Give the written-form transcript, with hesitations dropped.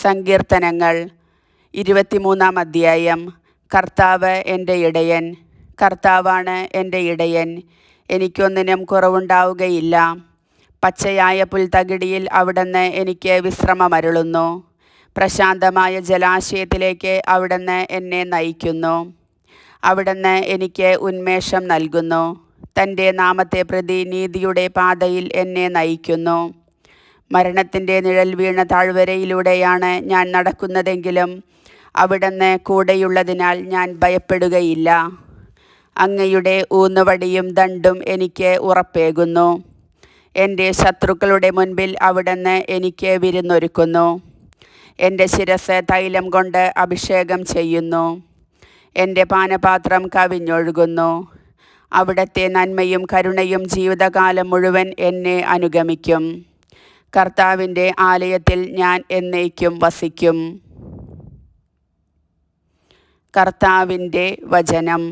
സങ്കീർത്തനങ്ങൾ 23-ാം അധ്യായം. കർത്താവ് എൻ്റെ ഇടയൻ. കർത്താവാണ് എൻ്റെ ഇടയൻ, എനിക്കൊന്നിനും കുറവുണ്ടാവുകയില്ല. പച്ചയായ പുൽത്തകിടിയിൽ അവിടുന്ന് എനിക്ക് വിശ്രമമരുളുന്നു. പ്രശാന്തമായ ജലാശയത്തിലേക്ക് അവിടുന്ന് എന്നെ നയിക്കുന്നു. അവിടുന്ന് എനിക്ക് ഉന്മേഷം നൽകുന്നു. തൻ്റെ നാമത്തെ പ്രതി നീതിയുടെ പാതയിൽ എന്നെ നയിക്കുന്നു. മരണത്തിൻ്റെ നിഴൽ വീണ താഴ്വരയിലൂടെയാണ് ഞാൻ നടക്കുന്നതെങ്കിലും അവിടുന്ന് കൂടെയുള്ളതിനാൽ ഞാൻ ഭയപ്പെടുകയില്ല. അങ്ങയുടെ ഊന്നുവടിയും ദണ്ഡും എനിക്ക് ഉറപ്പേകുന്നു. എൻ്റെ ശത്രുക്കളുടെ മുൻപിൽ അവിടുന്ന് എനിക്ക് വിരുന്നൊരുക്കുന്നു. എൻ്റെ ശിരസ്സ് തൈലം കൊണ്ട് അഭിഷേകം ചെയ്യുന്നു. എൻ്റെ പാനപാത്രം കവിഞ്ഞൊഴുകുന്നു. അവിടുത്തെ നന്മയും കരുണയും ജീവിതകാലം മുഴുവൻ എന്നെ അനുഗമിക്കും. കർത്താവിൻ്റെ ആലയത്തിൽ ഞാൻ എന്നേക്കും വസിക്കും. കർത്താവിൻ്റെ വചനം.